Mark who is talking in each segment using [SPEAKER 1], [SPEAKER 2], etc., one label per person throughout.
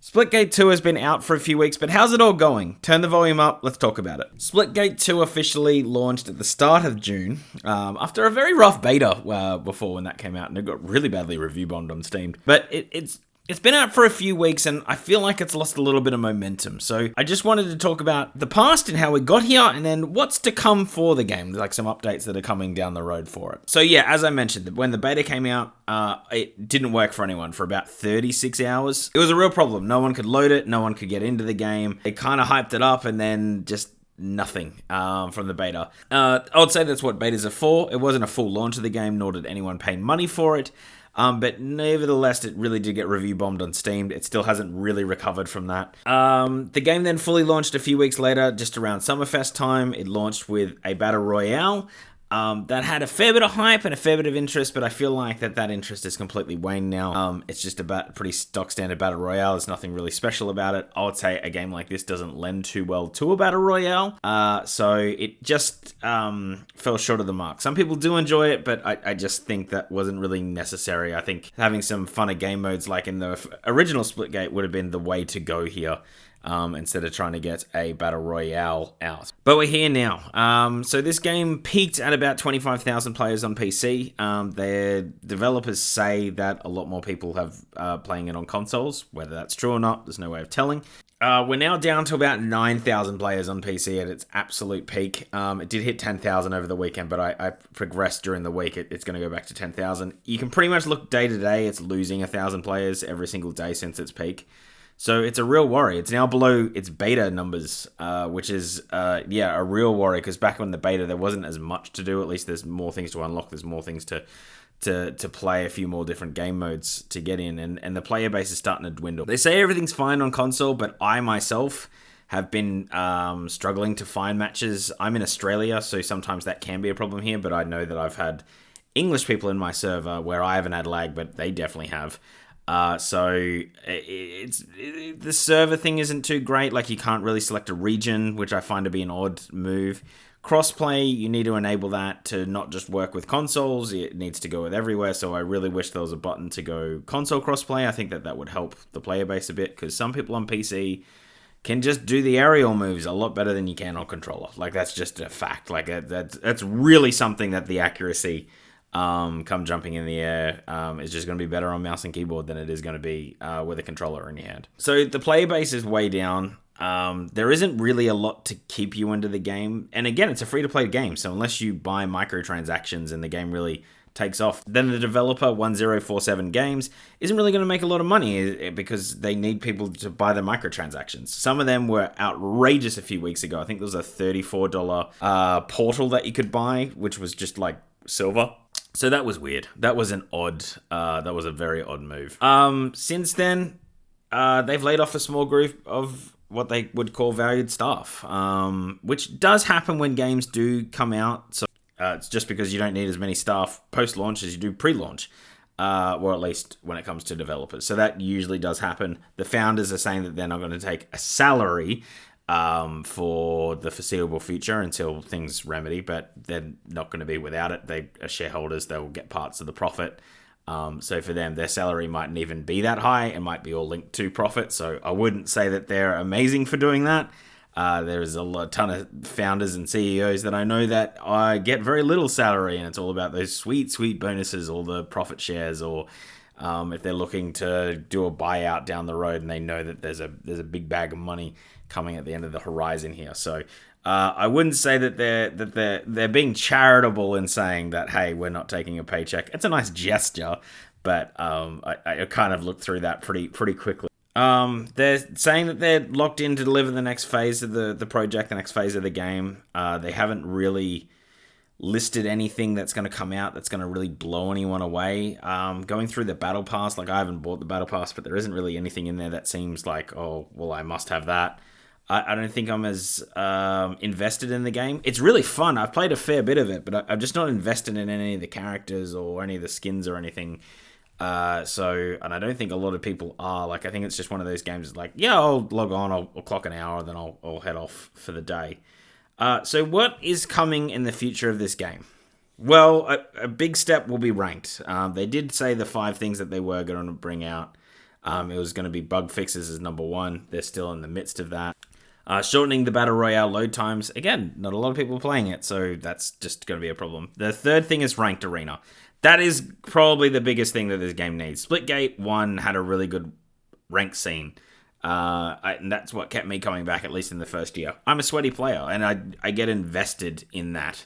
[SPEAKER 1] Splitgate 2 has been out for a few weeks, but how's it all going? Turn the volume up, let's talk about it. Splitgate 2 officially launched at the start of June, after a very rough beta before when that came out, and it got really badly review bombed on Steam. But it's been out for a few weeks, and I feel like it's lost a little bit of momentum. So I just wanted to talk about the past and how we got here, and then what's to come for the game, like some updates that are coming down the road for it. So yeah, as I mentioned, when the beta came out, it didn't work for anyone for about 36 hours. It was a real problem. No one could load it. No one could get into the game. It kind of hyped it up, and then just nothing from the beta. I would say that's what betas are for. It wasn't a full launch of the game, nor did anyone pay money for it. But nevertheless, it really did get review bombed on Steam. It still hasn't really recovered from that. The game then fully launched a few weeks later, just around Summerfest time. It launched with a Battle Royale that had a fair bit of hype and a fair bit of interest, but I feel like that interest is completely waned now. It's just a pretty stock standard Battle Royale. There's nothing really special about it. I would say a game like this doesn't lend too well to a Battle Royale, so it just fell short of the mark. Some people do enjoy it, but I just think that wasn't really necessary. I think having some funner game modes like in the original Splitgate would have been the way to go here. Instead of trying to get a Battle Royale out. But we're here now. So this game peaked at about 25,000 players on PC. Their developers say that a lot more people have playing it on consoles. Whether that's true or not, there's no way of telling. We're now down to about 9,000 players on PC at its absolute peak. It did hit 10,000 over the weekend, but I progressed during the week. It's going to go back to 10,000. You can pretty much look day to day. It's losing 1,000 players every single day since its peak. So it's a real worry. It's now below its beta numbers, which is, a real worry, because back when the beta, there wasn't as much to do. At least there's more things to unlock. There's more things to play, a few more different game modes to get in, and the player base is starting to dwindle. They say everything's fine on console, but I myself have been struggling to find matches. I'm in Australia, so sometimes that can be a problem here, but I know that I've had English people in my server where I haven't had lag, but they definitely have. So the server thing isn't too great. Like, you can't really select a region, which I find to be an odd move. Crossplay, you need to enable that to not just work with consoles. It needs to go with everywhere. So I really wish there was a button to go console crossplay. I think that would help the player base a bit, because some people on PC can just do the aerial moves a lot better than you can on controller. Like, that's just a fact. Like, that's really something that the accuracy come jumping in the air is just going to be better on mouse and keyboard than it is going to be with a controller in your hand. So the player base is way down. There isn't really a lot to keep you into the game. And again, it's a free-to-play game, so unless you buy microtransactions and the game really takes off, then the developer, 1047 Games, isn't really going to make a lot of money, because they need people to buy the microtransactions. Some of them were outrageous a few weeks ago. I think there was a $34 portal that you could buy, which was just like silver. So that was weird. That was that was a very odd move. Since then, they've laid off a small group of what they would call valued staff, which does happen when games do come out. So it's just because you don't need as many staff post-launch as you do pre-launch, or at least when it comes to developers. So that usually does happen. The founders are saying that they're not going to take a salary for the foreseeable future until things remedy, but they're not going to be without it. They are shareholders. They'll get parts of the profit. So for them, their salary mightn't even be that high. It might be all linked to profit. So I wouldn't say that they're amazing for doing that. There's a ton of founders and CEOs that I know that get very little salary, and it's all about those sweet bonuses, or the profit shares, or if they're looking to do a buyout down the road and they know that there's a big bag of money coming at the end of the horizon here. So I wouldn't say that they're being charitable in saying that, hey, we're not taking a paycheck. It's a nice gesture, but I kind of looked through that pretty quickly. They're saying that they're locked in to deliver the next phase of the project, the next phase of the game. They haven't really listed anything that's going to come out that's going to really blow anyone away. Going through the Battle Pass, like, I haven't bought the Battle Pass, but there isn't really anything in there that seems like, oh, well, I must have that. I don't think I'm as invested in the game. It's really fun. I've played a fair bit of it, but I'm just not invested in any of the characters or any of the skins or anything. And I don't think a lot of people are. Like, I think it's just one of those games like, yeah, I'll log on, I'll clock an hour, then I'll head off for the day. So what is coming in the future of this game? Well, a big step will be ranked. They did say the 5 things that they were going to bring out. It was going to be bug fixes as number one. They're still in the midst of that. Shortening the Battle Royale load times. Again, not a lot of people are playing it, so that's just going to be a problem. The third thing is Ranked Arena. That is probably the biggest thing that this game needs. Splitgate 1 had a really good ranked scene. And that's what kept me coming back, at least in the first year. I'm a sweaty player, and I get invested in that.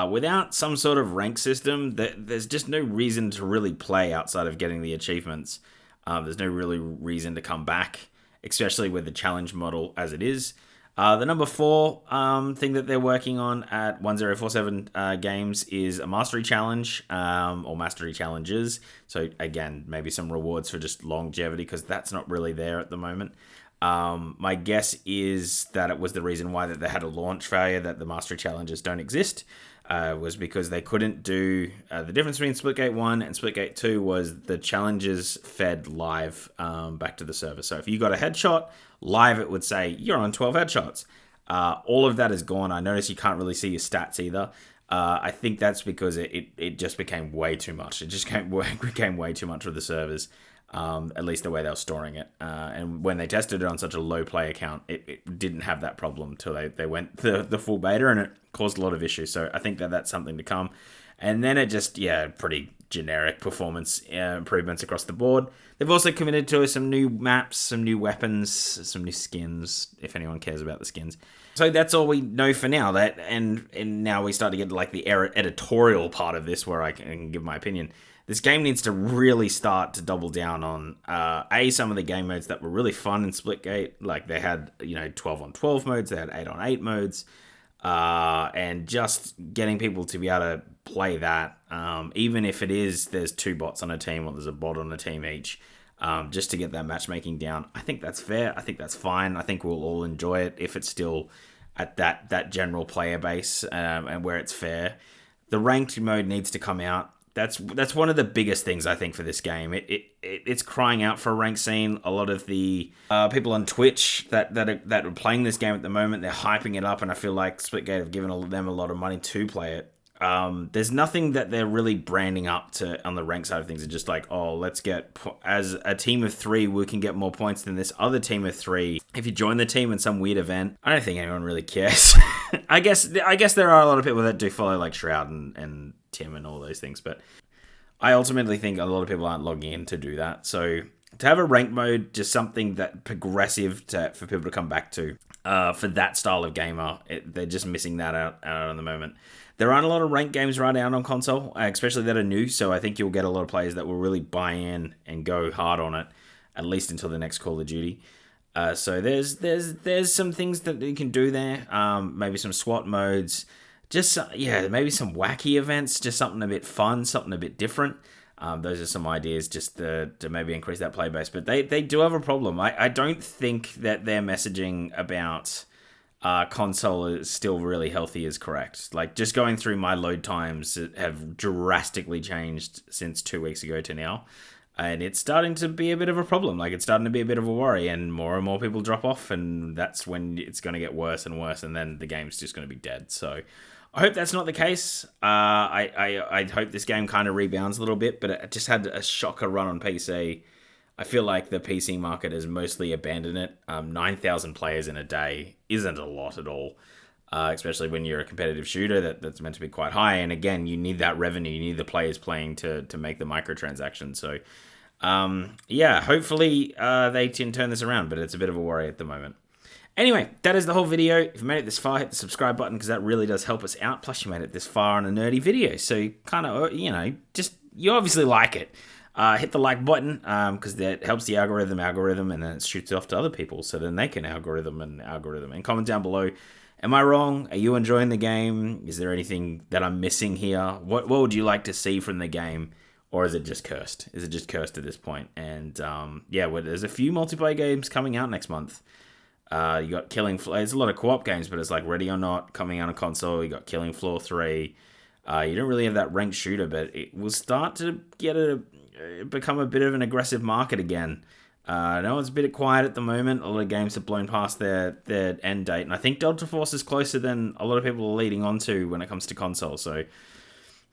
[SPEAKER 1] Without some sort of rank system, there's just no reason to really play outside of getting the achievements. There's no really reason to come back, especially with the challenge model as it is. The number 4 thing that they're working on at 1047 Games is a mastery challenge, or mastery challenges. So again, maybe some rewards for just longevity, because that's not really there at the moment. My guess is that it was the reason why that they had a launch failure, that the mastery challenges don't exist, was because they couldn't do... the difference between Splitgate 1 and Splitgate 2 was the challenges fed live back to the server. So if you got a headshot, live it would say, you're on 12 headshots. All of that is gone. I notice you can't really see your stats either. I think that's because it just became way too much. It just became way too much for the servers. At least the way they were storing it. And when they tested it on such a low player count, it didn't have that problem until they went the full beta, and it caused a lot of issues. So I think that that's something to come. And then it just, pretty generic performance improvements across the board. They've also committed to some new maps, some new weapons, some new skins, if anyone cares about the skins. So that's all we know for now. And now we start to get like the editorial part of this, where I can give my opinion. This game needs to really start to double down on, some of the game modes that were really fun in Splitgate. Like they had, 12 on 12 modes, they had 8 on 8 modes, and just getting people to be able to play that, even if it is, there's 2 bots on a team or there's a bot on a team each, just to get that matchmaking down. I think that's fair. I think that's fine. I think we'll all enjoy it if it's still at that general player base, and where it's fair. The ranked mode needs to come out. That's one of the biggest things I think for this game. It's crying out for a ranked scene. A lot of the people on Twitch that are playing this game at the moment, they're hyping it up, and I feel like Splitgate have given them a lot of money to play it. There's nothing that they're really branding up to on the rank side of things. It's just like, let's get, as a team of 3, we can get more points than this other team of 3. If you join the team in some weird event, I don't think anyone really cares. I guess there are a lot of people that do follow, like Shroud and Tim and all those things, but I ultimately think a lot of people aren't logging in to do that. So to have a rank mode, just something that progressive for people to come back to, for that style of gamer, they're just missing that out at the moment. There aren't a lot of ranked games right out on console, especially that are new, so I think you'll get a lot of players that will really buy in and go hard on it, at least until the next Call of Duty. So there's some things that you can do there, maybe some SWAT modes, just, maybe some wacky events, just something a bit fun, something a bit different. Those are some ideas just to maybe increase that play base. But they do have a problem. I don't think that their messaging about console is still really healthy is correct. Like, just going through my load times have drastically changed since 2 weeks ago to now. And it's starting to be a bit of a problem. Like, it's starting to be a bit of a worry, and more people drop off, and that's when it's going to get worse and worse, and then the game's just going to be dead. So I hope that's not the case. I hope this game kind of rebounds a little bit, but it just had a shocker run on PC. I feel like the PC market has mostly abandoned it. 9,000 players in a day isn't a lot at all, especially when you're a competitive shooter that's meant to be quite high. And again, you need that revenue. You need the players playing to make the microtransactions. So, hopefully they can turn this around, but it's a bit of a worry at the moment. Anyway, that is the whole video. If you made it this far, hit the subscribe button, because that really does help us out. Plus, you made it this far on a nerdy video, so you kind of, you obviously like it. Hit the like button, because that helps the algorithm, and then it shoots it off to other people, so then they can algorithm. And comment down below. Am I wrong? Are you enjoying the game? Is there anything that I'm missing here? What would you like to see from the game? Or is it just cursed? Is it just cursed at this point? And, there's a few multiplayer games coming out next month. You got Killing Floor. There's a lot of co-op games, but it's like Ready or Not coming out on console. You got Killing Floor 3. You don't really have that ranked shooter, but it will start to become a bit of an aggressive market again. I know it's a bit quiet at the moment. A lot of games have blown past their end date, and I think Delta Force is closer than a lot of people are leading on to when it comes to console. So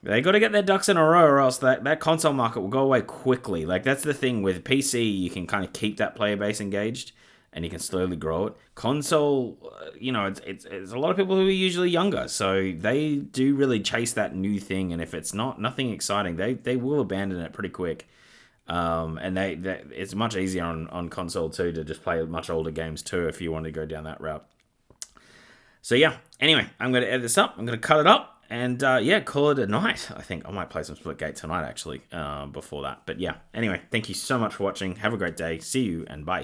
[SPEAKER 1] They got to get their ducks in a row, or else that console market will go away quickly. Like, that's the thing with PC, you can kind of keep that player base engaged, and you can slowly grow it. Console, it's a lot of people who are usually younger, so they do really chase that new thing, and if it's nothing exciting, they will abandon it pretty quick. And it's much easier on console too to just play much older games too if you want to go down that route. So yeah, anyway, I'm going to edit this up. I'm going to cut it up. And call it a night. I think I might play some Splitgate tonight, actually, before that. But yeah, anyway, thank you so much for watching. Have a great day. See you, and bye.